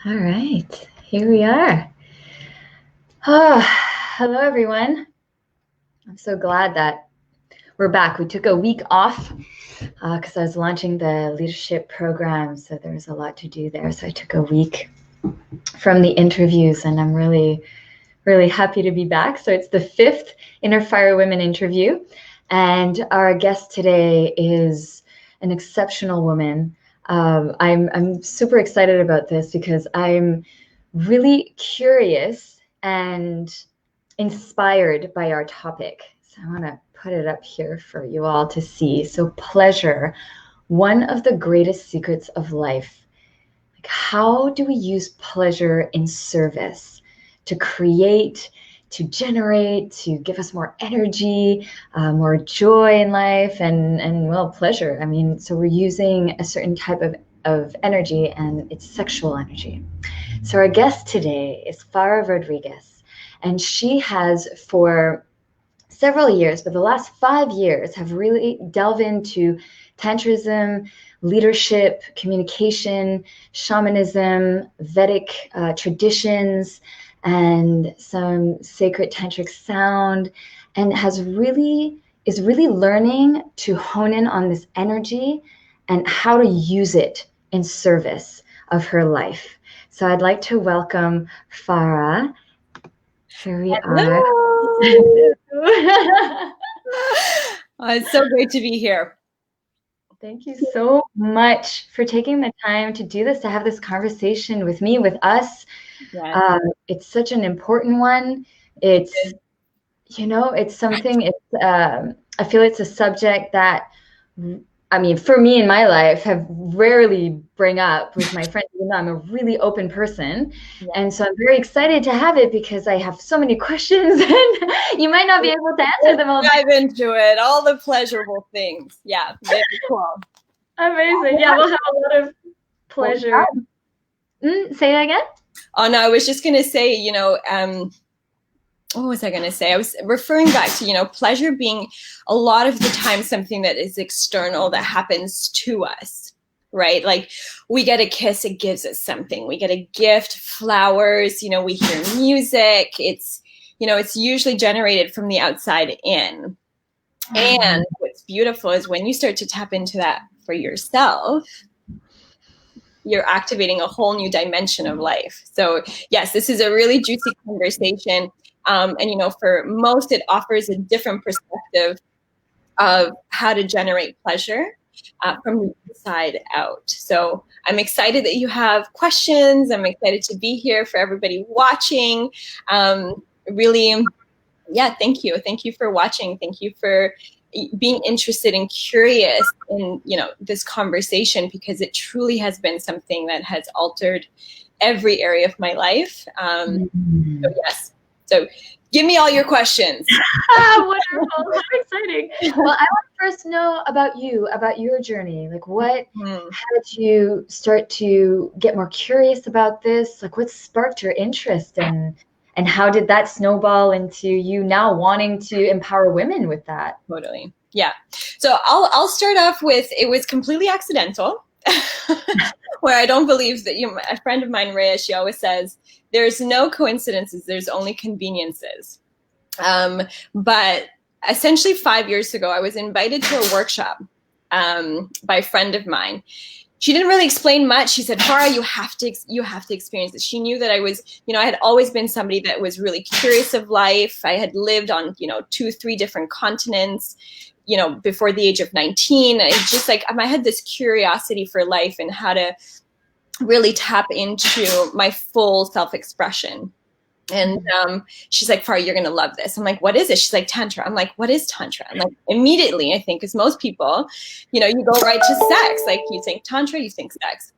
All right, here we are. Oh, hello, everyone. I'm so glad that we're back. We took a week off because I was launching the leadership program, so there was a lot to do there. So I took a week from the interviews, and I'm really, really happy to be back. So it's the 5th Inner Fire Women interview, and our guest today is an exceptional woman. I'm super excited about this because I'm really curious and inspired by our topic. So I want to put it up here for you all to see. So pleasure, one of the greatest secrets of life. Like, how do we use pleasure in service to create, to generate, to give us more energy, more joy in life, and well, pleasure. I mean, so we're using a certain type of energy, and it's sexual energy. So our guest today is Farah Rodrigues, and she has for several years, but the last 5 years have really delved into Tantrism, leadership, communication, shamanism, Vedic traditions, and some sacred tantric sound, and is really learning to hone in on this energy and how to use it in service of her life. So I'd like to welcome Farah. Here we are. Oh, it's so great to be here. Thank you so much for taking the time to do this, to have this conversation with me, with us. Yes. It's such an important one. It's, it's something, I feel it's a subject that, I mean, for me in my life, have rarely bring up with my friends, even though I'm a really open person. Yeah. And so I'm very excited to have it because I have so many questions and you might not be able to answer them all. Dive into it, all the pleasurable things. Yeah, very cool. Amazing. Yeah, we'll have a lot of pleasure. Say that again? Oh, no, I was just going to say, what was I going to say? I was referring back to, pleasure being a lot of the time something that is external that happens to us, right? Like we get a kiss, it gives us something. We get a gift, flowers, we hear music. It's usually generated from the outside in. And what's beautiful is when you start to tap into that for yourself, you're activating a whole new dimension of life. So yes, this is a really juicy conversation. And, for most, it offers a different perspective of how to generate pleasure from the inside out. So I'm excited that you have questions. I'm excited to be here for everybody watching. Really, yeah, thank you. Thank you for watching. Thank you for being interested and curious in, this conversation, because it truly has been something that has altered every area of my life. So yes. So give me all your questions. Wonderful. How exciting. Well, I want to first know about you, about your journey. Like how did you start to get more curious about this? Like what sparked your interest and how did that snowball into you now wanting to empower women with that? Totally. Yeah. So I'll start off with, it was completely accidental. Where I don't believe that, a friend of mine, Rhea, she always says, there's no coincidences, there's only conveniences. But essentially 5 years ago, I was invited to a workshop by a friend of mine. She didn't really explain much. She said, Farah, you have to experience it. She knew that I was, I had always been somebody that was really curious of life. I had lived on, 2-3 different continents, before the age of 19. It's just like, I had this curiosity for life and how to really tap into my full self-expression. And she's like, Farah, you're going to love this. I'm like, what is it? She's like, Tantra. I'm like, what is Tantra? I'm like, immediately, I think, because most people, you go right to sex. Like you think Tantra, you think sex.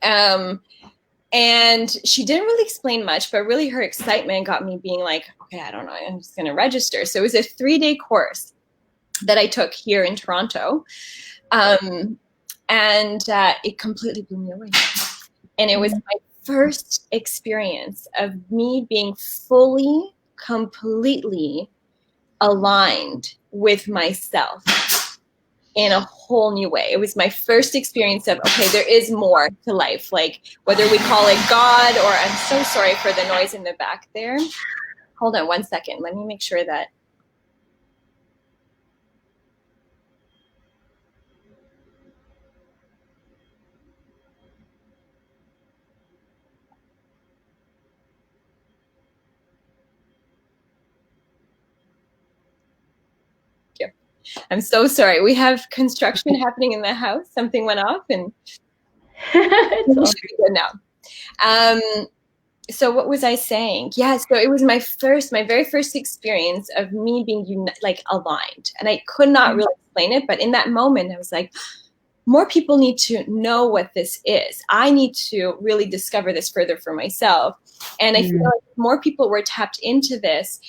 And she didn't really explain much, but really her excitement got me being like, okay, I don't know, I'm just going to register. So it was a 3-day course that I took here in Toronto. And it completely blew me away. And it was my first experience of me being fully, completely aligned with myself. in a whole new way. It was my first experience of, okay, there is more to life. Like whether we call it God or, I'm so sorry for the noise in the back there. Hold on one second. Let me make sure that. I'm so sorry. We have construction happening in the house. Something went off and it should be good now. So what was I saying? Yeah, so it was my very first experience of me being like aligned. And I could not really explain it, but in that moment I was like, more people need to know what this is. I need to really discover this further for myself. And I feel like if more people were tapped into this,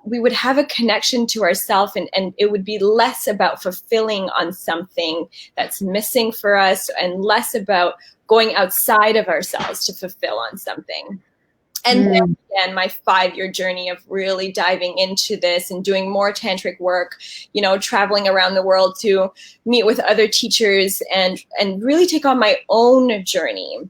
we would have a connection to ourselves, and it would be less about fulfilling on something that's missing for us and less about going outside of ourselves to fulfill on something. And then again, my 5-year journey of really diving into this and doing more tantric work, you know, traveling around the world to meet with other teachers and really take on my own journey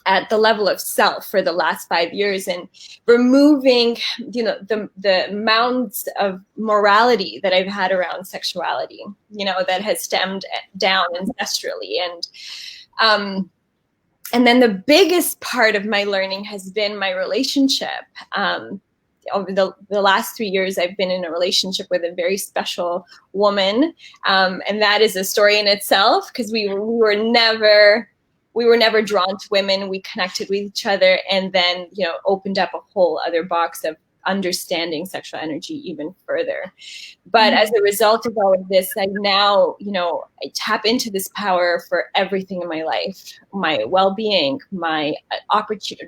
at the level of self for the last 5 years, and removing, you know, the mounds of morality that I've had around sexuality, you know, that has stemmed down ancestrally. And then the biggest part of my learning has been my relationship. Over the last 3 years, I've been in a relationship with a very special woman. And that is a story in itself, because we were never drawn to women. We connected with each other, and then, you know, opened up a whole other box of understanding sexual energy even further. But as a result of all of this, I now, you know, I tap into this power for everything in my life, my well-being, my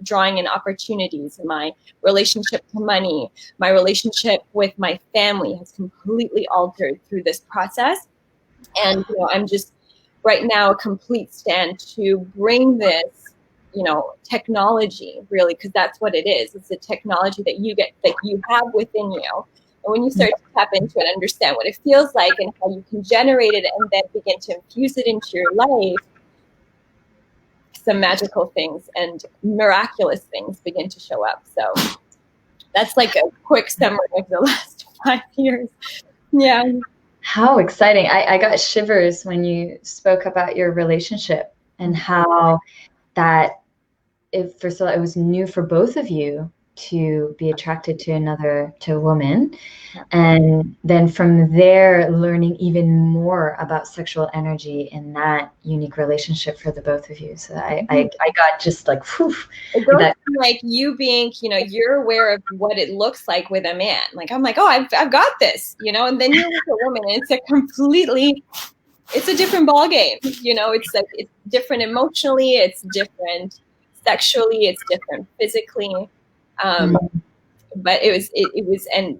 drawing in opportunities, my relationship to money, my relationship with my family has completely altered through this process. And, you know, I'm just right now a complete stand to bring this, you know, technology, really, because that's what it is. It's a technology that you have within you. And when you start to tap into it, understand what it feels like and how you can generate it and then begin to infuse it into your life, some magical things and miraculous things begin to show up. So that's like a quick summary of the last 5 years. Yeah. How exciting. I got shivers when you spoke about your relationship and how that, first of all, it was new for both of you to be attracted to a woman. And then from there, learning even more about sexual energy in that unique relationship for the both of you. So I got just like, whew. It goes from like you being, you know, you're aware of what it looks like with a man. Like, I'm like, oh, I've got this, you know, and then you're with a woman and it's a different ball game. You know, it's like, it's different emotionally, it's different sexually, it's different physically. But it was, and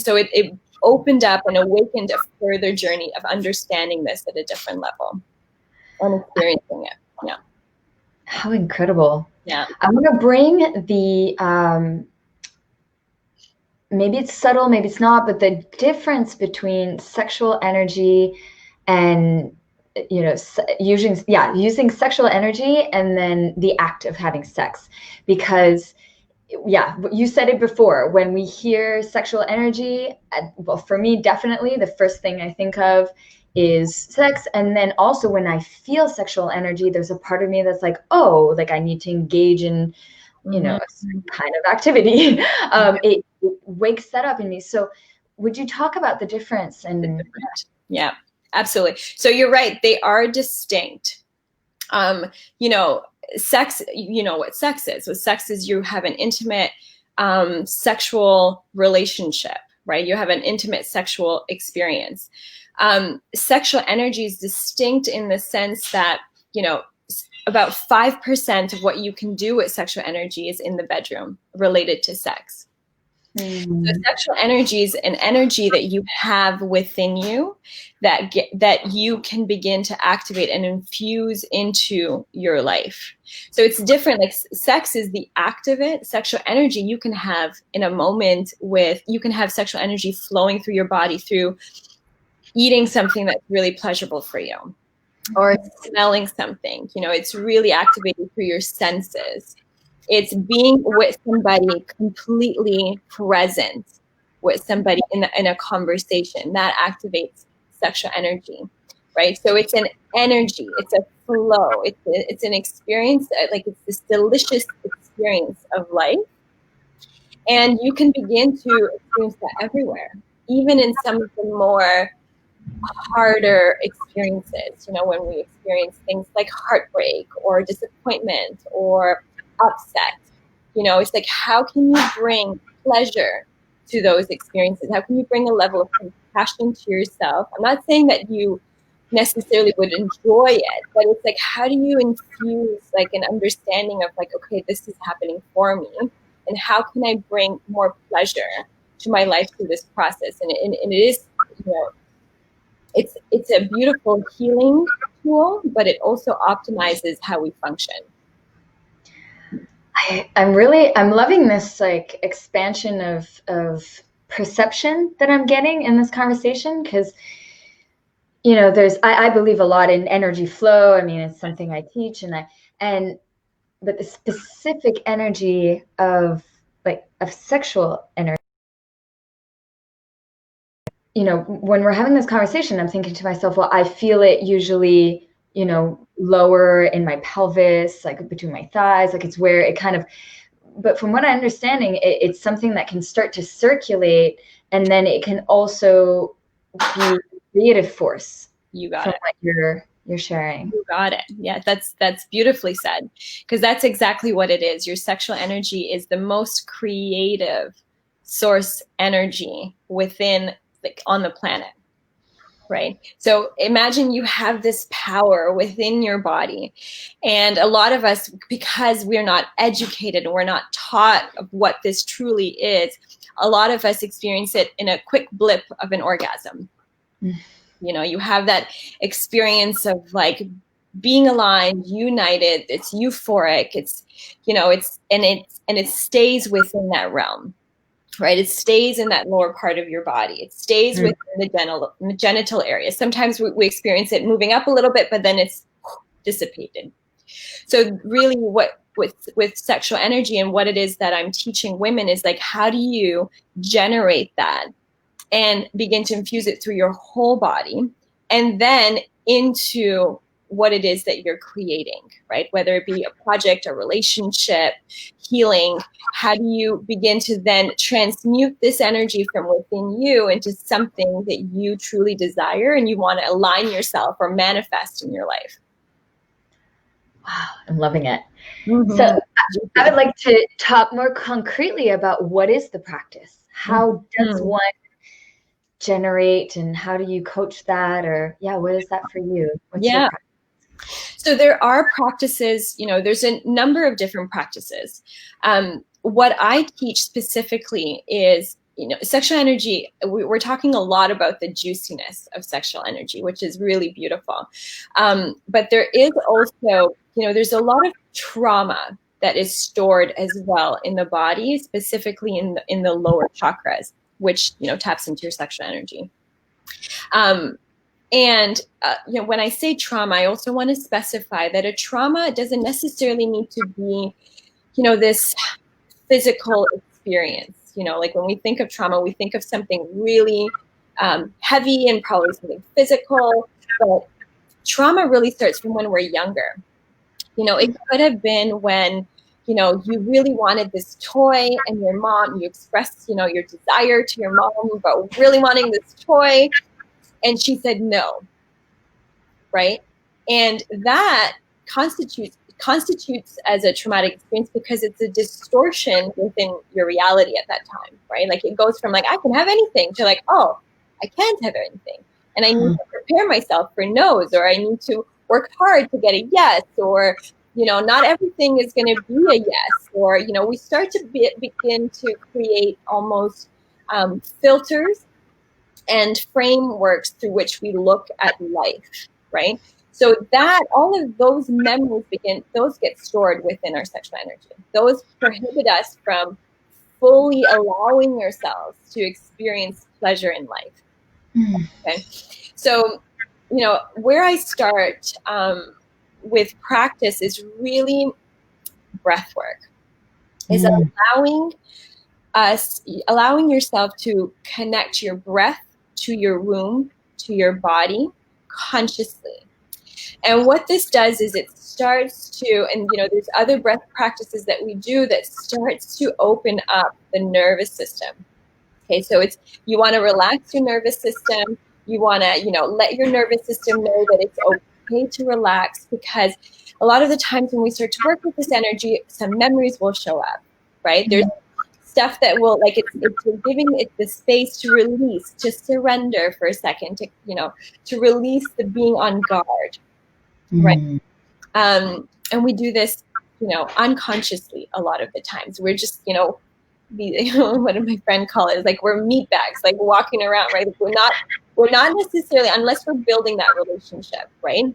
so it opened up and awakened a further journey of understanding this at a different level and experiencing it. Yeah. How incredible. Yeah. I want to bring the, maybe it's subtle, maybe it's not, but the difference between sexual energy and, you know, using sexual energy and then the act of having sex. Because yeah, you said it before, when we hear sexual energy, well, for me, definitely the first thing I think of is sex. And then also when I feel sexual energy, there's a part of me that's like, oh, like I need to engage in, you know, a certain kind of activity. It wakes that up in me. So would you talk about the difference? And yeah, absolutely. So you're right. They are distinct. You know, sex, you know what sex is. What sex is, you have an intimate sexual relationship, right? You have an intimate sexual experience. Sexual energy is distinct in the sense that, you know, about 5% of what you can do with sexual energy is in the bedroom related to sex. So sexual energy is an energy that you have within you that you can begin to activate and infuse into your life. So it's different. Like sex is the act of it. Sexual energy you can have in a moment you can have sexual energy flowing through your body through, eating something that's really pleasurable for you, or smelling something. It's really activated through your senses. It's being with somebody completely present with somebody in a conversation that activates sexual energy, right? So it's an energy, it's a flow, it's an experience, like it's this delicious experience of life. And you can begin to experience that everywhere, even in some of the more harder experiences, when we experience things like heartbreak or disappointment or upset. It's like, how can you bring pleasure to those experiences? How can you bring a level of compassion to yourself? I'm not saying that you necessarily would enjoy it, but it's like, how do you infuse like an understanding of like, okay, this is happening for me, and how can I bring more pleasure to my life through this process? And it is, it's a beautiful healing tool, but it also optimizes how we function. I'm loving this like expansion of perception that I'm getting in this conversation, because I believe a lot in energy flow. I mean, it's something I teach, but the specific energy of sexual energy, when we're having this conversation, I'm thinking to myself, well, I feel it usually, lower in my pelvis, like between my thighs, like it's where it kind of, but from what I'm understanding, it's something that can start to circulate, and then it can also be creative force. You got it. What you're sharing. You got it. Yeah, that's beautifully said, because that's exactly what it is. Your sexual energy is the most creative source energy within, like, on the planet, right? So imagine you have this power within your body, and a lot of us, because we're not educated and we're not taught of what this truly is, a lot of us experience it in a quick blip of an orgasm. You have that experience of like being aligned, united. It's euphoric. It stays within that realm, right? It stays in that lower part of your body. It stays within the genital area. Sometimes we experience it moving up a little bit, but then it's dissipated. So really with sexual energy, and what it is that I'm teaching women is like, how do you generate that and begin to infuse it through your whole body, and then into what it is that you're creating, right? Whether it be a project, a relationship, healing. How do you begin to then transmute this energy from within you into something that you truly desire and you want to align yourself or manifest in your life? Wow, I'm loving it. Mm-hmm. So I would like to talk more concretely about what is the practice? How does one generate, and how do you coach that? Or what is that for you? What's your practice? So there are practices, there's a number of different practices. What I teach specifically is, sexual energy. We're talking a lot about the juiciness of sexual energy, which is really beautiful. But there is also, there's a lot of trauma that is stored as well in the body, specifically in the lower chakras, which, taps into your sexual energy. When I say trauma, I also want to specify that a trauma doesn't necessarily need to be, this physical experience. Like when we think of trauma, we think of something really heavy and probably something physical. But trauma really starts from when we're younger. It could have been when, you really wanted this toy, and your mom, you expressed, your desire to your mom about really wanting this toy, and she said no, right? And that constitutes as a traumatic experience because it's a distortion within your reality at that time, right? Like it goes from like, I can have anything to like, oh, I can't have anything. And I need to prepare myself for no's, or I need to work hard to get a yes, or, not everything is going to be a yes, or, we start to begin to create almost filters and frameworks through which we look at life, right? So that all of those memories those get stored within our sexual energy. Those prohibit us from fully allowing ourselves to experience pleasure in life. Okay. So, where I start with practice is really breath work, is allowing yourself to connect your breath to your womb, to your body consciously. And what this does is it starts to, and there's other breath practices that we do that starts to open up the nervous system. Okay, so you want to relax your nervous system. You want to, let your nervous system know that it's okay to relax, because a lot of the times when we start to work with this energy, some memories will show up, right? There's stuff that will, like, it's giving it the space to release, to surrender for a second, to release the being on guard, right? And we do this, unconsciously a lot of the times. We're just, what did my friend call it? Is like we're meat bags, like walking around, right? We're not necessarily, unless we're building that relationship, right?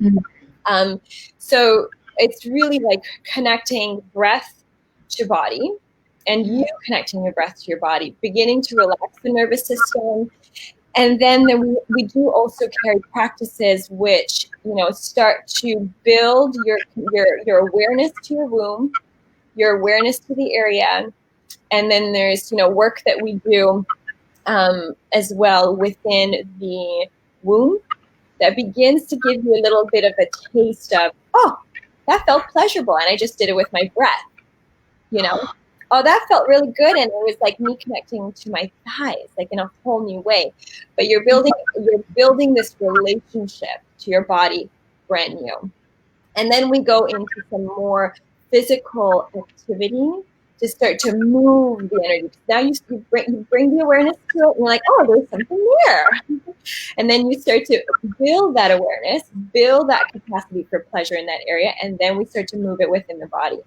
So it's really like connecting breath to body, and you connecting your breath to your body, beginning to relax the nervous system. And then we do also carry practices which, start to build your awareness to your womb, your awareness to the area. And then there's, work that we do as well within the womb that begins to give you a little bit of a taste of, oh, that felt pleasurable, and I just did it with my breath, oh, that felt really good, and it was like me connecting to my thighs, like in a whole new way. But you're building this relationship to your body brand new. And then we go into some more physical activity to start to move the energy. Now you bring the awareness to it, and you're like, oh, there's something there. And then you start to build that awareness, build that capacity for pleasure in that area, and then we start to move it within the body.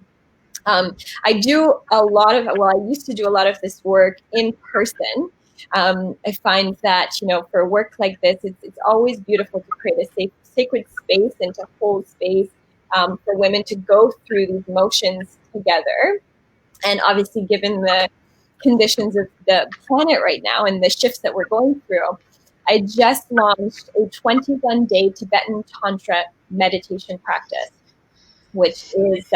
I used to do a lot of this work in person. I find that, for work like this, it's always beautiful to create a sacred space and to hold space for women to go through these motions together. And obviously, given the conditions of the planet right now and the shifts that we're going through, I just launched a 21-day Tibetan Tantra meditation practice, which is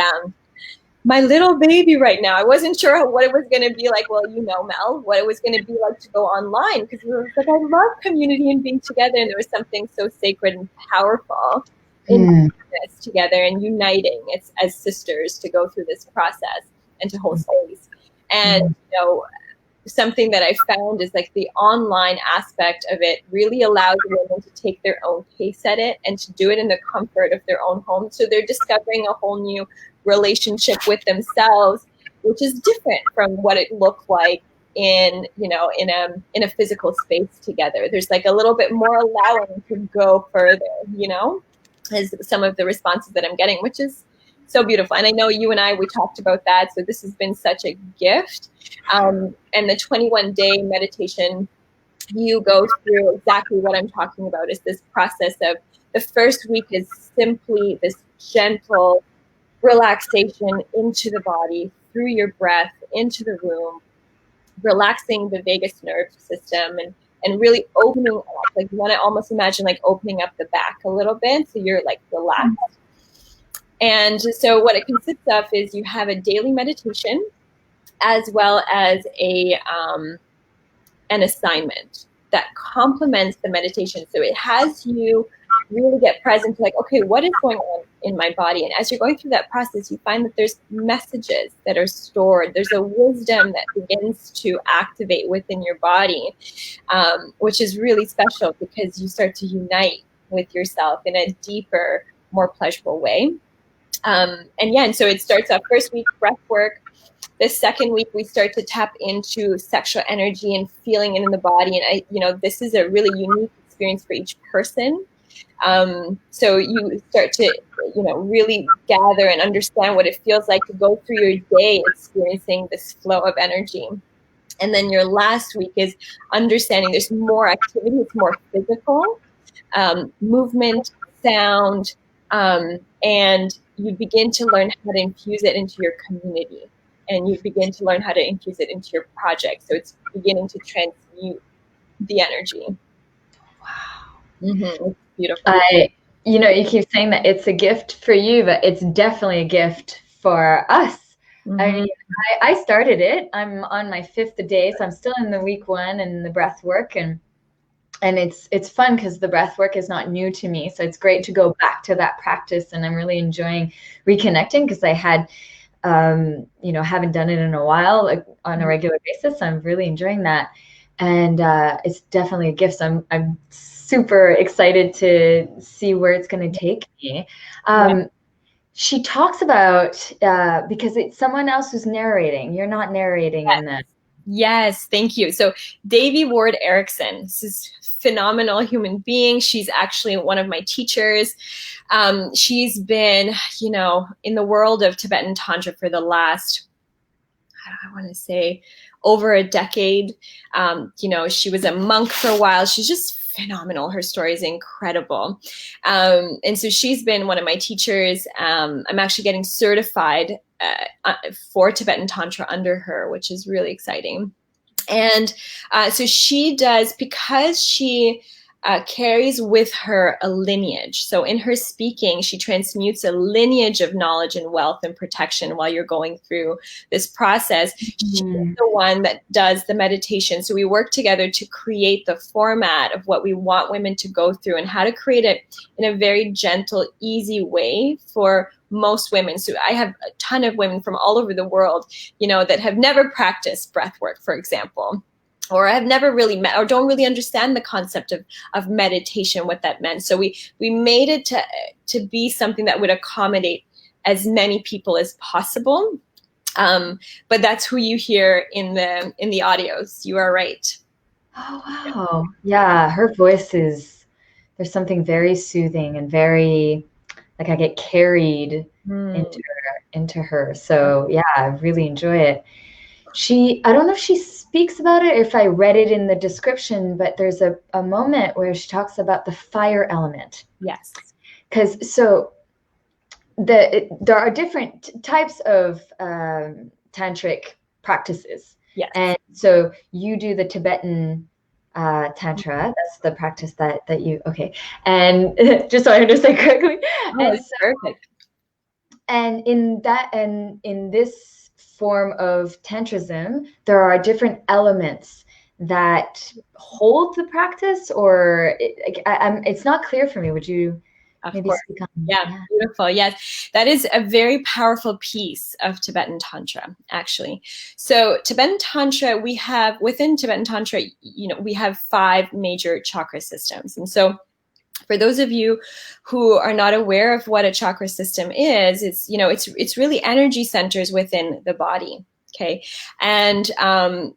my little baby right now. I wasn't sure what it was going to be like. Well, Mel, what it was going to be like to go online, because it was like, I love community and being together, and there was something so sacred and powerful in this together and uniting as sisters to go through this process and to hold space. And something that I found is like the online aspect of it really allows women to take their own pace at it and to do it in the comfort of their own home. So they're discovering a whole new relationship with themselves, which is different from what it looked like in a physical space together. There's like a little bit more allowing to go further, as some of the responses that I'm getting, which is so beautiful. And I know you and we talked about that. So this has been such a gift. And the 21-day meditation, you go through exactly what I'm talking about, is this process of the first week is simply this gentle relaxation into the body through your breath, into the room, relaxing the vagus nerve system and really opening up. Like, you want to almost imagine like opening up the back a little bit so you're like relaxed. And so what it consists of is you have a daily meditation as well as an assignment that complements the meditation. So it has you really get present to like, okay, what is going on in my body? And as you're going through that process, you find that there's messages that are stored. There's a wisdom that begins to activate within your body, which is really special because you start to unite with yourself in a deeper, more pleasurable way. And so it starts off first week, breath work. The second week, we start to tap into sexual energy and feeling it in the body. And this is a really unique experience for each person. So you start to, really gather and understand what it feels like to go through your day experiencing this flow of energy. And then your last week is understanding there's more activity, it's more physical, movement, sound, and you begin to learn how to infuse it into your community. And you begin to learn how to infuse it into your project. So it's beginning to transmute the energy. Mm-hmm. Beautiful. You keep saying that it's a gift for you, but it's definitely a gift for us. I Mm-hmm. mean, I started it. I'm on my fifth day, so I'm still in the week one and the breath work, and it's fun because the breath work is not new to me. So it's great to go back to that practice, and I'm really enjoying reconnecting because I had haven't done it in a while, like on a regular basis. So I'm really enjoying that. And it's definitely a gift. So I'm super excited to see where it's going to take me. She talks about because it's someone else who's narrating. You're not narrating in this. Yes, thank you. So Davy Ward Erickson, this is phenomenal human being. She's actually one of my teachers. She's been, in the world of Tibetan Tantra for the last, I want to say, over a decade. She was a monk for a while. She's just phenomenal. Her story is incredible. And so she's been one of my teachers. I'm actually getting certified for Tibetan Tantra under her, which is really exciting. And so she does, because she carries with her a lineage. So in her speaking, she transmutes a lineage of knowledge and wealth and protection while you're going through this process. She's the one that does the meditation. So we work together to create the format of what we want women to go through and how to create it in a very gentle, easy way for most women. So I have a ton of women from all over the world, that have never practiced breath work, for example, or have never really met or don't really understand the concept of meditation, what that meant. So we made it to be something that would accommodate as many people as possible. But that's who you hear in the audios. You are right. Oh, wow. Yeah, her voice there's something very soothing and very, like I get carried into her. So yeah, I really enjoy it. I don't know if she speaks about it or if I read it in the description, but there's a moment where she talks about the fire element. Yes. Because there are different types of tantric practices. Yes. And so you do the Tibetan Tantra. That's the practice that you, okay. And just so I understand correctly. Oh, and perfect. And in this form of Tantrism, there are different elements that hold the practice, or it's not clear for me. Would you maybe speak on that? Yeah, beautiful. Yes, that is a very powerful piece of Tibetan Tantra, actually. So Tibetan Tantra, within Tibetan Tantra, we have 5 major chakra systems. And so for those of you who are not aware of what a chakra system is, it's really energy centers within the body. Okay. And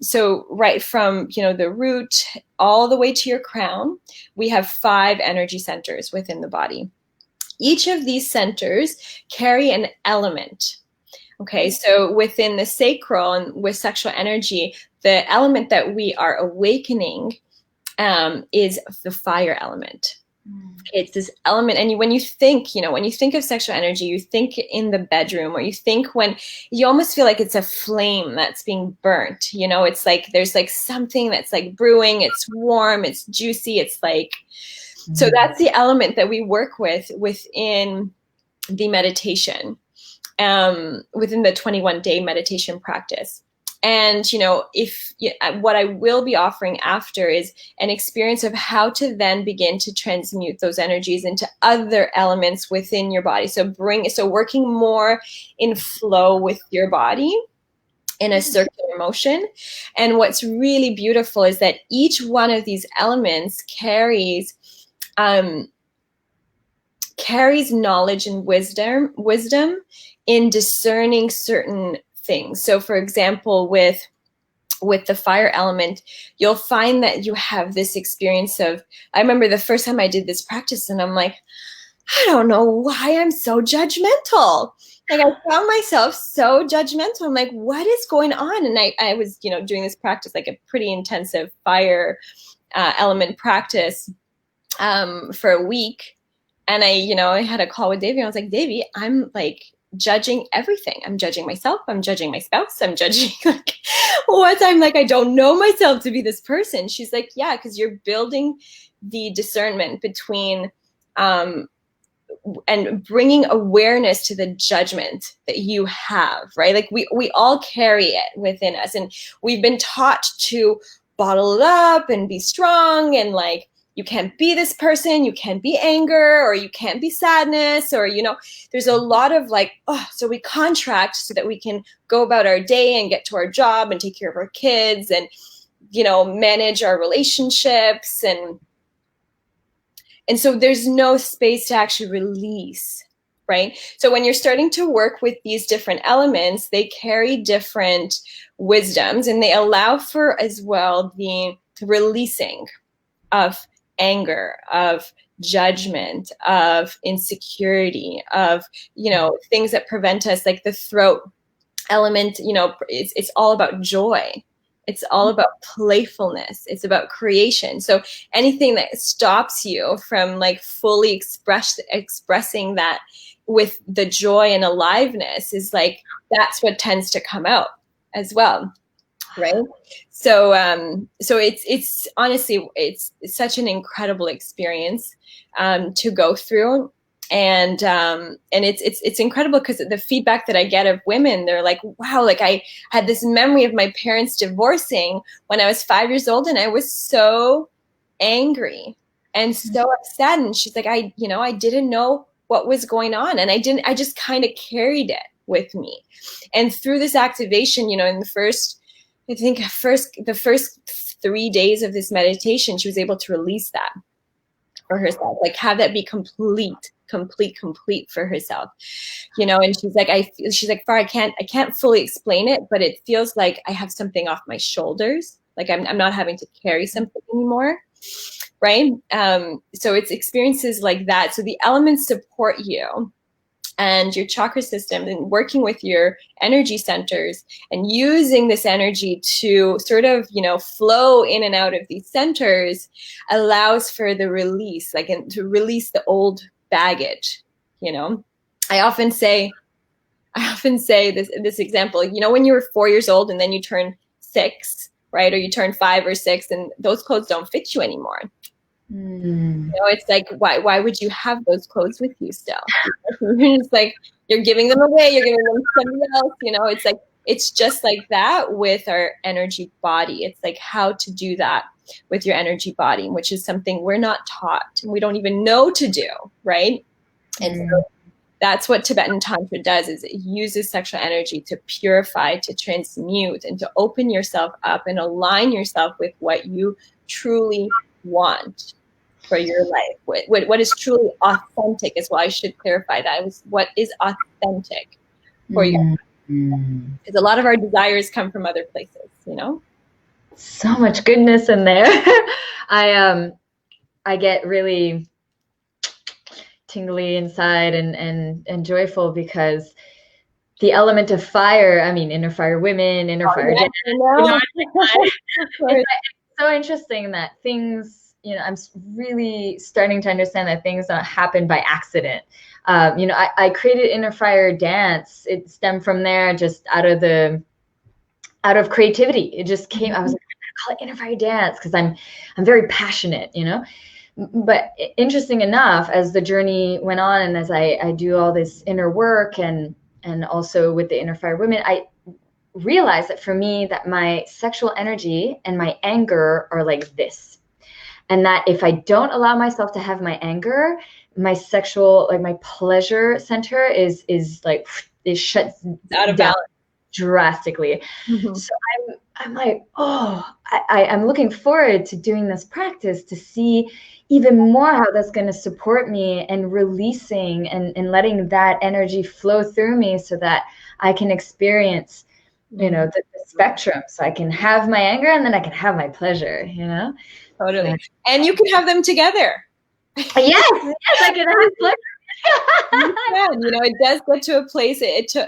so right from, the root all the way to your crown, we have 5 energy centers within the body. Each of these centers carry an element. Okay. So within the sacral and with sexual energy, the element that we are awakening is the fire element. It's this element. And when you think of sexual energy, you think in the bedroom, or you think when you almost feel like it's a flame that's being burnt. It's like there's like something that's like brewing. It's warm, it's juicy. It's like, so that's the element that we work with within the meditation, within the 21-day meditation practice. And, what I will be offering after is an experience of how to then begin to transmute those energies into other elements within your body. So working more in flow with your body in a circular motion. And what's really beautiful is that each one of these elements carries knowledge and wisdom in discerning certain things. So for example, with the fire element, you'll find that you have this experience of, I remember the first time I did this practice and I'm like, I don't know why I'm so judgmental. Like I found myself so judgmental. I'm like, what is going on? And I was, doing this practice, like a pretty intensive fire element practice for a week. And I had a call with Davey. I was like, Davey, I'm like judging everything. I'm judging myself. I'm judging my spouse. I'm judging like what I'm like, I don't know myself to be this person. She's like, yeah, because you're building the discernment between and bringing awareness to the judgment that you have, right? Like we all carry it within us, and we've been taught to bottle it up and be strong, and like, you can't be this person, you can't be anger, or you can't be sadness, or, you know, there's a lot of like, oh, so we contract so that we can go about our day and get to our job and take care of our kids and, you know, manage our relationships. And so there's no space to actually release, right? So when you're starting to work with these different elements, they carry different wisdoms, and they allow for as well the releasing of anger, of judgment, of insecurity, of, you know, things that prevent us, like the throat element, you know, it's all about joy. It's all about playfulness. It's about creation. So anything that stops you from like fully expressing that with the joy and aliveness is like, that's what tends to come out as well. Right. So it's honestly, it's such an incredible experience to go through. And it's incredible because the feedback that I get of women, they're like, wow, like I had this memory of my parents divorcing when I was 5 years old, and I was so angry and so upset. And she's like, I didn't know what was going on. And I just kind of carried it with me. And through this activation, you know, in the first 3 days of this meditation, she was able to release that for herself, like have that be complete for herself, you know. And she's like, Farah, I can't fully explain it, but it feels like I have something off my shoulders. Like I'm not having to carry something anymore. Right. So it's experiences like that. So the elements support you and your chakra system, and working with your energy centers and using this energy to sort of, you know, flow in and out of these centers allows for the release, like, and to release the old baggage. You know, I often say this example, you know, when you were 4 years old and then you turn 6, right? Or you turn 5 or 6, and those clothes don't fit you anymore. You know, it's like, why would you have those clothes with you still? It's like, you're giving them away, you're giving them to somebody else, you know. It's like, it's just like that with our energy body. It's like how to do that with your energy body, which is something we're not taught and we don't even know to do, right? And so that's what Tibetan Tantra does, is it uses sexual energy to purify, to transmute, and to open yourself up and align yourself with what you truly want for your life. What is truly authentic is why I should clarify that. What is authentic for you? Because a lot of our desires come from other places, you know? So much goodness in there. I get really tingly inside and joyful, because the element of fire, I mean, inner fire women, inner fire men, you know, it's so interesting that things, you know, I'm really starting to understand that things don't happen by accident. You know, I created Inner Fire Dance. It stemmed from there, just out of creativity. It just came. I was like, I call it Inner Fire Dance because I'm very passionate, you know. But interesting enough, as the journey went on, and as I do all this inner work, and also with the Inner Fire Women, I realized that for me, that my sexual energy and my anger are like this. And that if I don't allow myself to have my anger, my sexual, like my pleasure center is like, it shuts out of down balance drastically. So I'm like, oh, I'm looking forward to doing this practice to see even more how that's going to support me, and releasing and letting that energy flow through me so that I can experience, you know, the spectrum. So I can have my anger and then I can have my pleasure, you know? Totally. And you can have them together. Yes, I can have pleasure. You know, it does get to a place,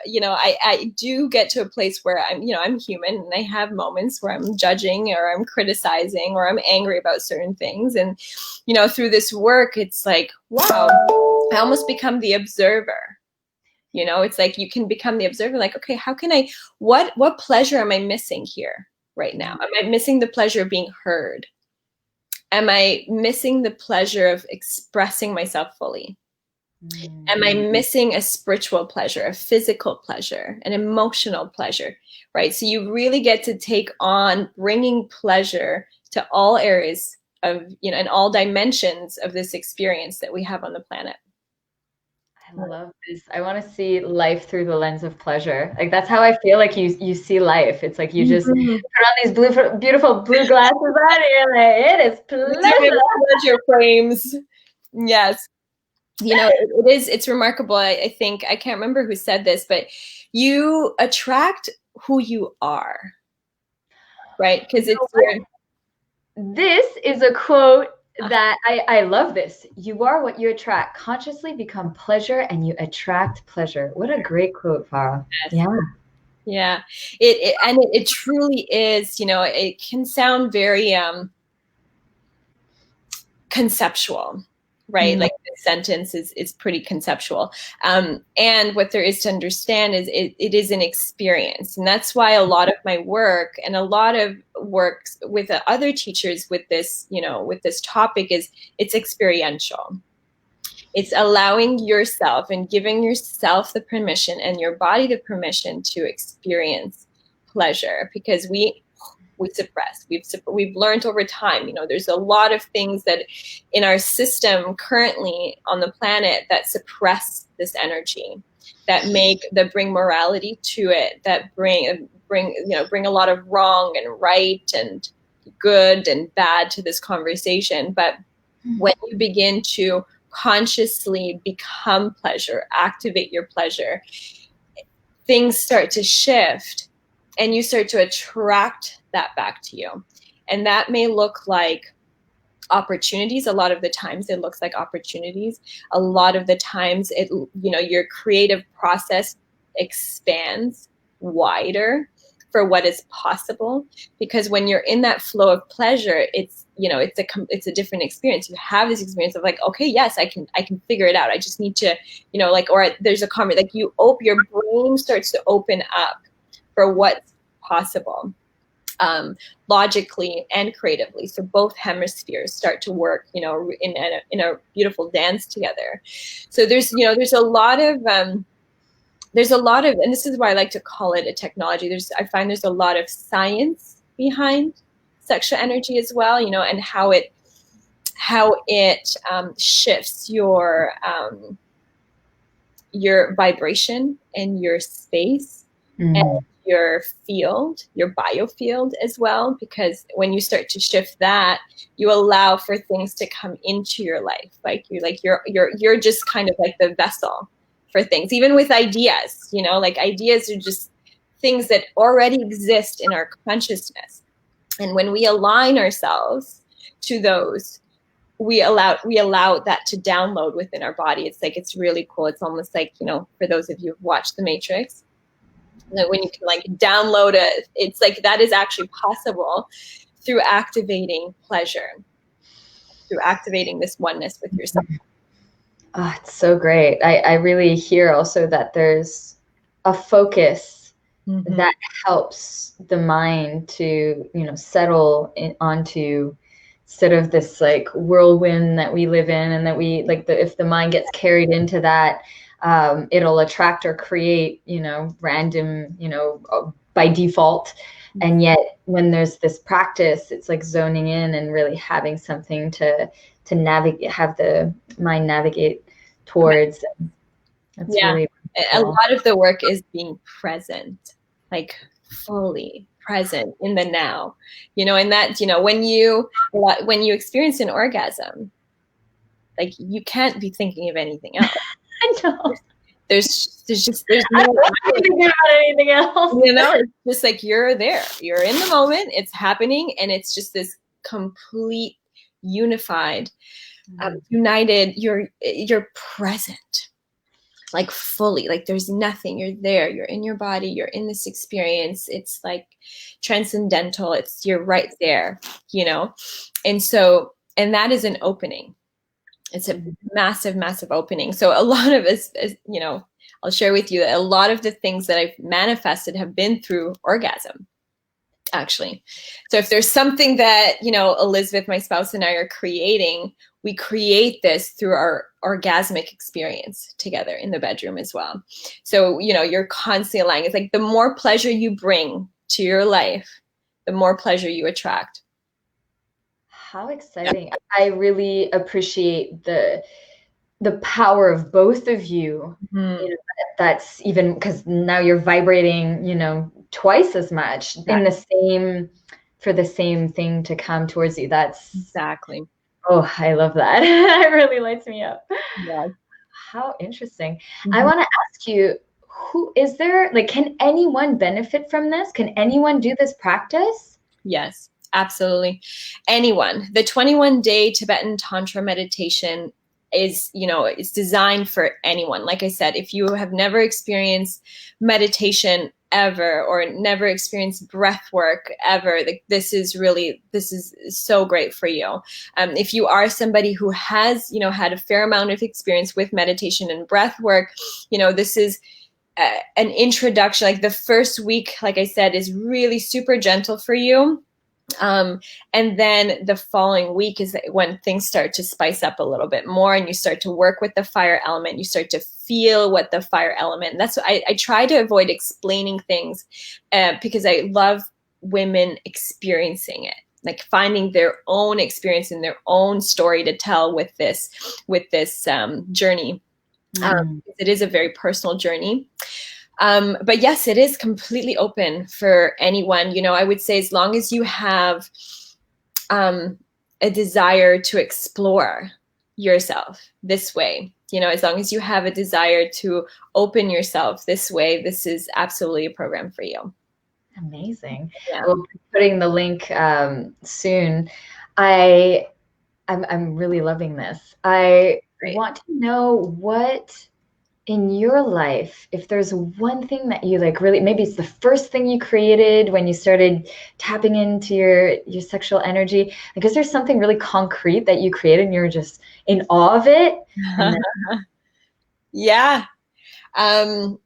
you know, I do get to a place where I'm, you know, I'm human, and I have moments where I'm judging or I'm criticizing or I'm angry about certain things. And, you know, through this work, it's like, wow, I almost become the observer. You know, it's like you can become the observer, like, okay, how can I, what pleasure am I missing here right now? Am I missing the pleasure of being heard? Am I missing the pleasure of expressing myself fully? Am I missing a spiritual pleasure, a physical pleasure, an emotional pleasure, right? So you really get to take on bringing pleasure to all areas of, you know, and all dimensions of this experience that we have on the planet. I love this. I want to see life through the lens of pleasure. Like that's how I feel like you see life. It's like you just put on these beautiful blue glasses on and you're like, it is pleasure frames. Yes. You know, it's remarkable. I think, I can't remember who said this, but you attract who you are, right? Because this is a quote that I love this. You are what you attract. Consciously become pleasure and you attract pleasure. What a great quote, Farah. Yes. Yeah. Yeah. It truly is, you know, it can sound very conceptual, right? Like the sentence is pretty conceptual. And what there is to understand is it is an experience. And that's why a lot of my work and a lot of work with other teachers with this, you know, with this topic is it's experiential. It's allowing yourself and giving yourself the permission and your body the permission to experience pleasure, because we suppress. We've learned over time, you know, there's a lot of things that in our system currently on the planet that suppress this energy, that bring morality to it, that bring a lot of wrong and right and good and bad to this conversation. But when you begin to consciously become pleasure, activate your pleasure, things start to shift and you start to attract that back to you. And that may look like opportunities. A lot of the times it looks like opportunities. A lot of the times it, you know, your creative process expands wider for what is possible, because when you're in that flow of pleasure, it's, you know, it's a different experience. You have this experience of like, okay, yes, I can figure it out. I just need to, you know, like, or there's a comment, like your brain starts to open up for what's possible, logically and creatively. So both hemispheres start to work, you know, in a beautiful dance together. So there's a lot of, and this is why I like to call it a technology. I find there's a lot of science behind sexual energy as well, you know, and how it shifts your vibration and your space and your field, your biofield as well, because when you start to shift that, you allow for things to come into your life. Like you're just kind of like the vessel for things, even with ideas, you know, like ideas are just things that already exist in our consciousness. And when we align ourselves to those, we allow that to download within our body. It's like, it's really cool. It's almost like, you know, for those of you who've watched The Matrix, that when you can like download it, it's like that is actually possible through activating pleasure, through activating this oneness with yourself. Oh, it's so great. I really hear also that there's a focus that helps the mind to, you know, settle onto sort of this like whirlwind that we live in, and that we like if the mind gets carried into that, it'll attract or create, you know, random, you know, by default. And yet when there's this practice, it's like zoning in and really having something to navigate, have the mind navigate towards. That's really cool. A lot of the work is being present, like fully present in the now, you know, and that, you know, when you experience an orgasm, like you can't be thinking of anything else. I know. There's no I'm not thinking about anything else. You know, it's just like you're there, you're in the moment, it's happening, and it's just this complete unified, united, you're present, like fully, like there's nothing, you're there, you're in your body, you're in this experience, it's like transcendental, you're right there, you know. And that is an opening. It's a massive, massive opening. So a lot of us, you know, I'll share with you that a lot of the things that I've manifested have been through orgasm, actually. So if there's something that, Elizabeth, my spouse, and I are creating, we create this through our orgasmic experience together in the bedroom as well. So, you're constantly aligning. It's like the more pleasure you bring to your life, the more pleasure you attract. How exciting. Yeah. I really appreciate the power of both of you. Mm-hmm. That's even because now you're vibrating, twice as much exactly. For the same thing to come towards you. That's exactly. Oh, I love that. It really lights me up. Yeah. How interesting. Mm-hmm. I want to ask you, can anyone benefit from this? Can anyone do this practice? Yes, absolutely. Anyone. The 21-day Tibetan Tantra meditation is, it's designed for anyone. Like I said, if you have never experienced meditation ever or never experienced breath work ever, this is so great for you. If you are somebody who has, had a fair amount of experience with meditation and breath work, this is an introduction. Like the first week, like I said, is really super gentle for you. And then the following week is when things start to spice up a little bit more and you start to work with the fire element. You start to feel what the fire element, that's what I try to avoid explaining things because I love women experiencing it, like finding their own experience and their own story to tell with this journey. It is a very personal journey. But yes, it is completely open for anyone. I would say as long as you have a desire to explore yourself this way, as long as you have a desire to open yourself this way, this is absolutely a program for you. Amazing. Yeah. We'll be putting the link soon. I'm really loving this. I want to know what in your life, if there's one thing that you really, maybe it's the first thing you created when you started tapping into your sexual energy, is there something really concrete that you created and you're just in awe of it? Yeah. I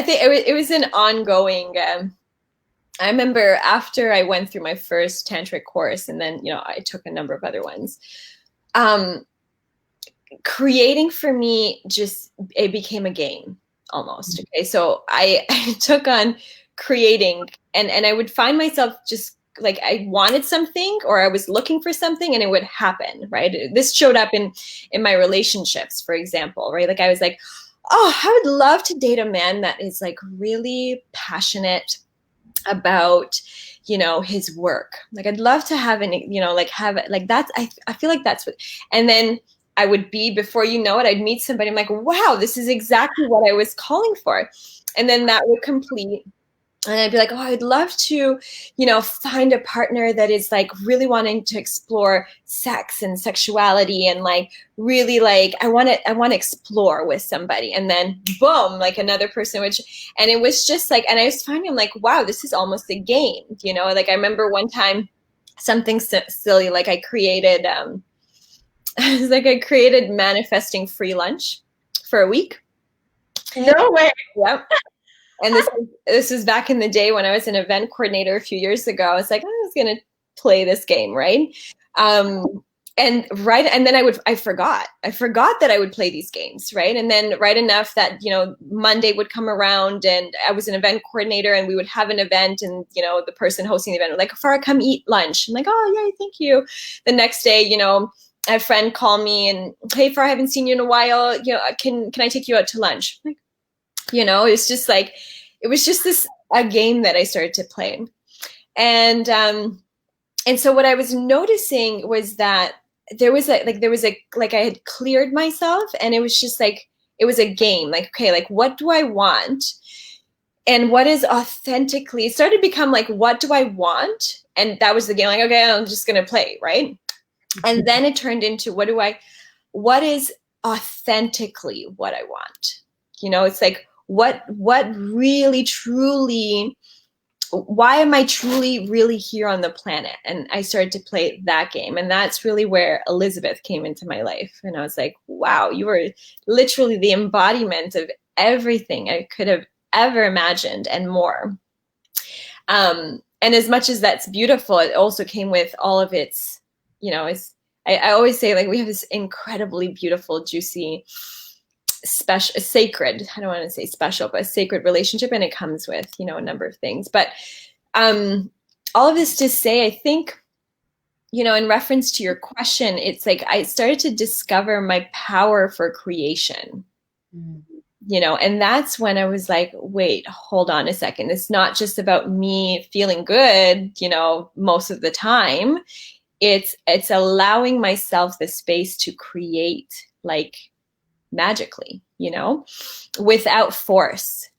think it was an ongoing, I remember after I went through my first tantric course and then, I took a number of other ones, creating for me it became a game almost. Okay. So I took on creating and I would find myself just like I wanted something or I was looking for something and it would happen. Right. This showed up in my relationships, for example, right? Like I was like, oh, I would love to date a man that is like really passionate about, his work. Like I'd love to have that's, I feel like that's what, and then I would be, before you know it, I'd meet somebody. I'm like, wow, this is exactly what I was calling for. And then that would complete. And I'd be like, oh, I'd love to, find a partner that is like really wanting to explore sex and sexuality and like really like, I want to explore with somebody. And then boom, like another person, and it was just like, and I was finding, I'm like, wow, this is almost a game, like I remember one time something silly, like I created, I created manifesting free lunch for a week. No way. Yep. And this was back in the day when I was an event coordinator a few years ago. I was like, I was going to play this game, right? And then I forgot that I would play these games, right? And then right enough that, Monday would come around and I was an event coordinator and we would have an event and, the person hosting the event would like, Farah, come eat lunch. I'm like, oh, yeah, thank you. The next day, a friend called me and, hey, Farah, I haven't seen you in a while. Can I take you out to lunch? Like, it's just like, it was just a game that I started to play. And so what I was noticing was that I had cleared myself and it was just like, it was a game. Like, okay, like what do I want? And what is authentically, it started to become like, what do I want? And that was the game. Like, okay, I'm just going to play. Right. And then it turned into, what is authentically what I want? It's like, what really, truly, why am I truly, really here on the planet? And I started to play that game. And that's really where Elizabeth came into my life. And I was like, wow, you were literally the embodiment of everything I could have ever imagined and more. And as much as that's beautiful, it also came with all of its, I always say, like, we have this incredibly beautiful, juicy, special, sacred, I don't want to say special, but a sacred relationship. And it comes with, a number of things. But all of this to say, I think, in reference to your question, it's like I started to discover my power for creation. And that's when I was like, wait, hold on a second. It's not just about me feeling good, most of the time. It's allowing myself the space to create, like, magically, without force,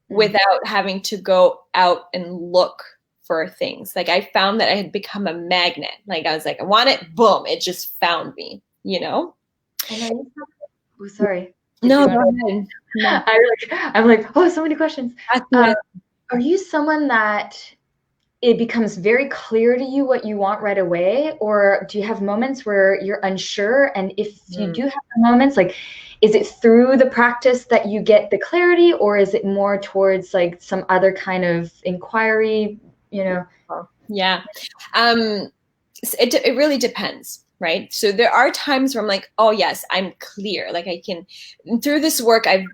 without having to go out and look for things. Like, I found that I had become a magnet. Like, I was like, I want it, boom, it just found me, Oh, sorry. No, go ahead. No. I'm like, oh, so many questions. Are you someone that it becomes very clear to you what you want right away? Or do you have moments where you're unsure? And if you do have moments, like, is it through the practice that you get the clarity, or is it more towards like some other kind of inquiry, Yeah. It really depends. Right. So there are times where I'm like, oh yes, I'm clear. Like, I can, through this work, I've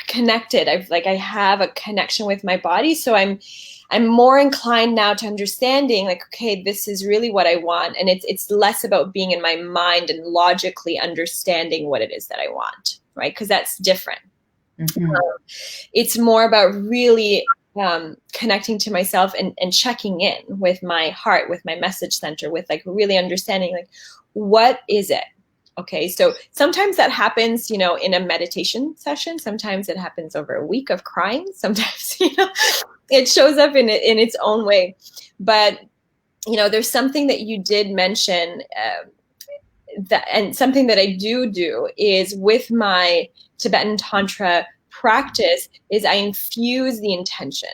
connected. I have a connection with my body. So I'm more inclined now to understanding, like, okay, this is really what I want. And it's less about being in my mind and logically understanding what it is that I want. Right. Because that's different. It's more about really connecting to myself and checking in with my heart, with my message center, with like really understanding, like, what is it? Okay. So sometimes that happens, in a meditation session. Sometimes it happens over a week of crying. Sometimes, it shows up in its own way. But, there's something that you did mention, and something that I do is with my Tibetan Tantra practice is I infuse the intention,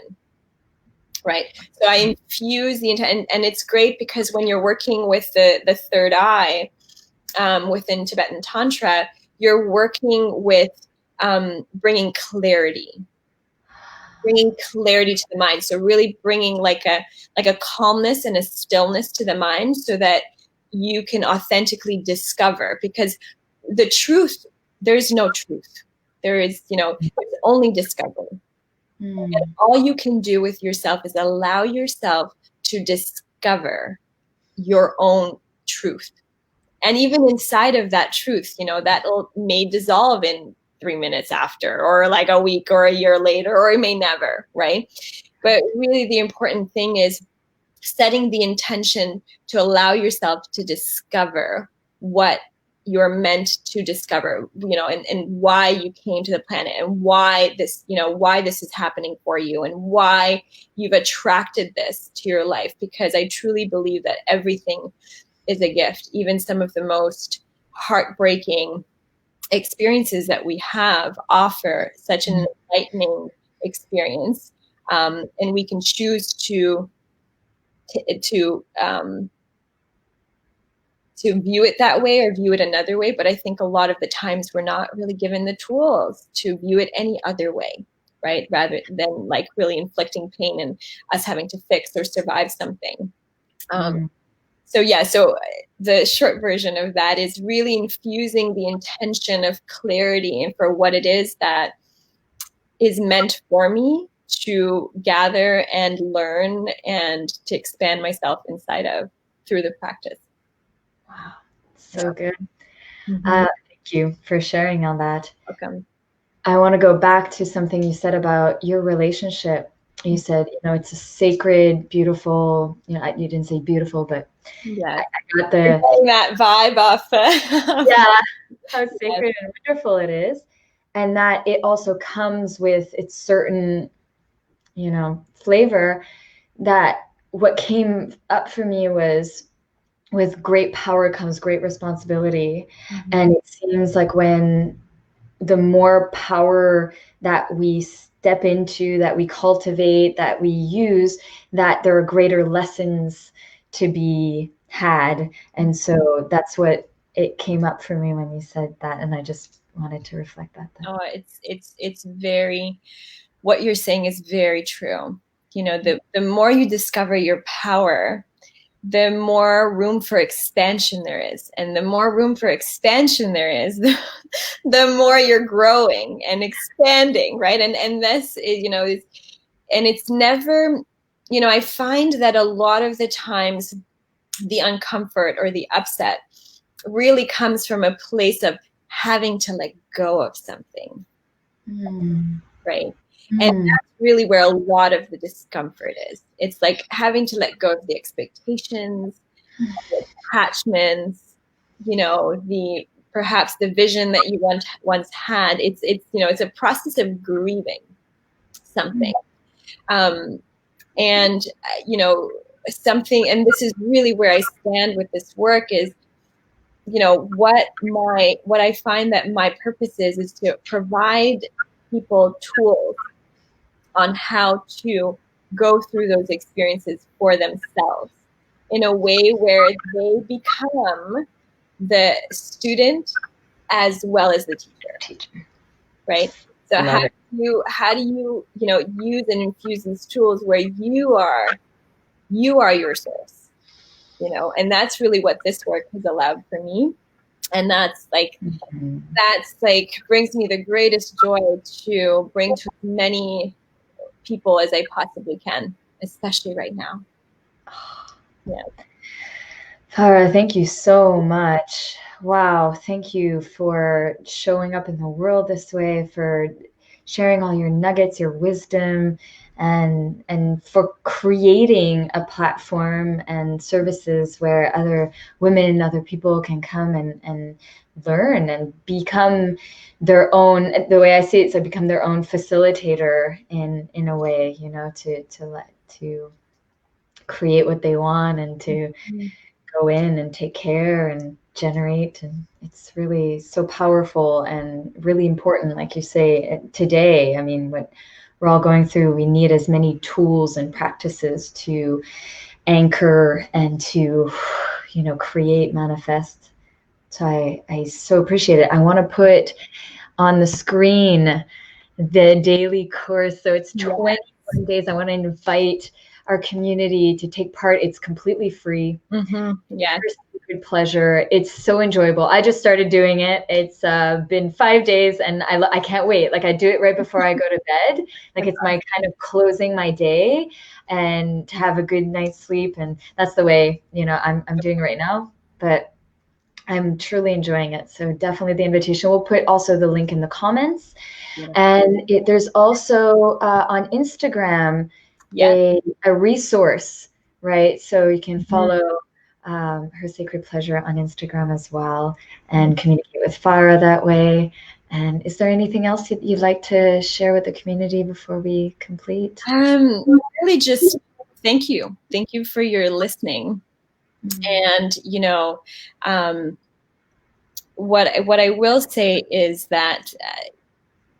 right? So I infuse the intent, and it's great because when you're working with the third eye within Tibetan Tantra, you're working with bringing clarity to the mind. So really bringing like a calmness and a stillness to the mind so that you can authentically discover, because the truth, there's no truth. There is, it's only discovery. And all you can do with yourself is allow yourself to discover your own truth. And even inside of that truth, that may dissolve in 3 minutes after, or like a week or a year later, or it may never, right? But really the important thing is setting the intention to allow yourself to discover what you're meant to discover, and why you came to the planet, and why this is happening for you, and why you've attracted this to your life. Because I truly believe that everything is a gift. Even some of the most heartbreaking experiences that we have offer such an enlightening experience. And we can choose to view it that way or view it another way. But I think a lot of the times we're not really given the tools to view it any other way, right? Rather than like really inflicting pain and us having to fix or survive something. So the short version of that is really infusing the intention of clarity and for what it is that is meant for me to gather and learn and to expand myself inside of through the practice. Wow, so good. Thank you for sharing all that. Welcome. I want to go back to something you said about your relationship. You said, it's a sacred, beautiful, you didn't say beautiful, but yeah, I got that vibe off. How sacred and wonderful it is. And that it also comes with its certain, flavor. That what came up for me was, with great power comes great responsibility. And it seems like when the more power that we step into, that we cultivate, that we use, that there are greater lessons to be had. And so that's what it came up for me when you said that. And I just wanted to reflect that. Oh, it's very, what you're saying is very true. You know, the more you discover your power, the more room for expansion there is. And the more room for expansion there is, the more you're growing and expanding, right? And this is, you know, and it's never, you know, I find that a lot of the times the uncomfort or the upset really comes from a place of having to let go of something, right? And that's really where a lot of the discomfort is. It's like having to let go of the expectations, the attachments, you know, perhaps the vision that you once had. It's you know, it's a process of grieving something. And you know, something, and this is really where I stand with this work is, you know, what I find that my purpose is to provide people tools on how to go through those experiences for themselves in a way where they become the student as well as the teacher. Right? So how do you know, use and infuse these tools where you are your source, you know? And that's really what this work has allowed for me. And that's like brings me the greatest joy to bring to as many people as I possibly can, especially right now. Yeah. Farah, thank you so much. Wow, thank you for showing up in the world this way, for sharing all your nuggets, your wisdom, and for creating a platform and services where other women, other people can come and learn and become their own, the way I see it, so become their own facilitator in a way, you know, to create what they want and to go in and take care and generate. And it's really so powerful and really important, like you say, today. I mean, what we're all going through, we need as many tools and practices to anchor and to, you know, create, manifest. So I so appreciate it. I want to put on the screen the daily course. So it's 21 days. I want to invite our community to take part. It's completely free. Yeah. Sacred pleasure. It's so enjoyable. I just started doing it. It's been 5 days and I can't wait. Like I do it right before I go to bed. Like it's my kind of closing my day and to have a good night's sleep. And that's the way, you know, I'm doing right now, but I'm truly enjoying it. So definitely the invitation. We'll put also the link in the comments. And there's also on Instagram, a resource, right? So you can follow her Sacred Pleasure on Instagram as well and communicate with Farah that way. And is there anything else you'd like to share with the community before we complete? Really just thank you. Thank you for your listening. And, you know, what I will say is that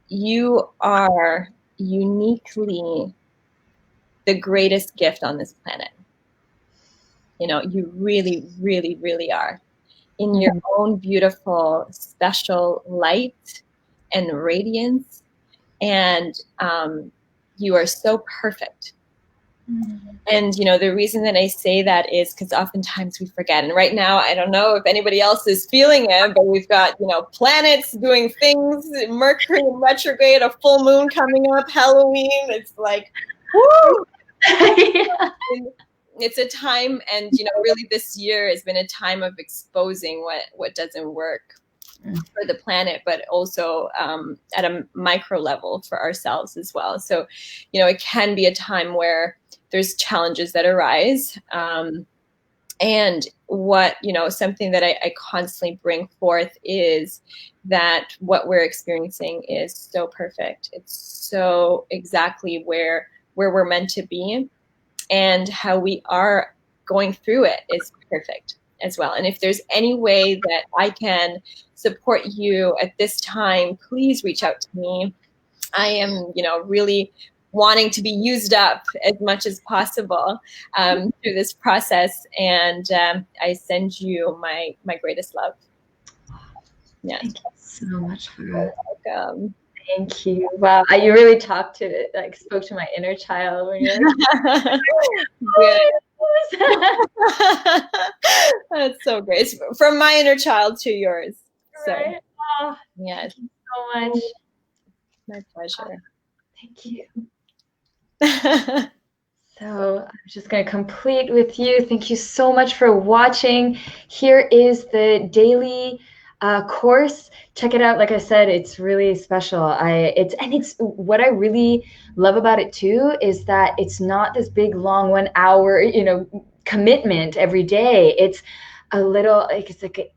you are uniquely the greatest gift on this planet. You know, you really, really, really are, in your own beautiful, special light and radiance. And you are so perfect. And, you know, the reason that I say that is because oftentimes we forget. And right now, I don't know if anybody else is feeling it, but we've got, you know, planets doing things, Mercury in retrograde, a full moon coming up, Halloween. It's like, woo! It's a time, and, you know, really this year has been a time of exposing what doesn't work for the planet, but also at a micro level for ourselves as well. So, you know, it can be a time where there's challenges that arise. And what, you know, something that I constantly bring forth is that what we're experiencing is so perfect. It's so exactly where we're meant to be, and how we are going through it is perfect as well. And if there's any way that I can support you at this time, please reach out to me. I am, you know, really wanting to be used up as much as possible through this process. And I send you my greatest love. Yes. Thank you so much, Farah. Welcome. Thank you. Wow, you really talked to it, like spoke to my inner child when you're like, good. That's so great. It's from my inner child to yours. So, right? Oh, yes. thank you so much. My pleasure. Thank you. So I'm just going to complete with you. Thank you so much for watching. Here is the daily course. Check it out. Like I said, it's really special. It's what I really love about it too is that it's not this big long 1 hour, commitment every day. It's a little like it's like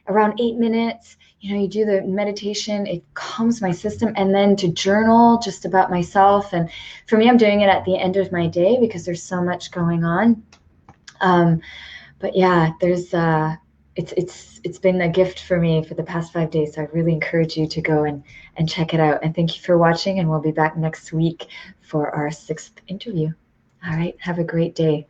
around 8 minutes. You do the meditation, it calms my system, and then to journal just about myself. And for me, I'm doing it at the end of my day because there's so much going on. But yeah, it's been a gift for me for the past 5 days. So I really encourage you to go and check it out. And thank you for watching. And we'll be back next week for our 6th interview. All right. Have a great day.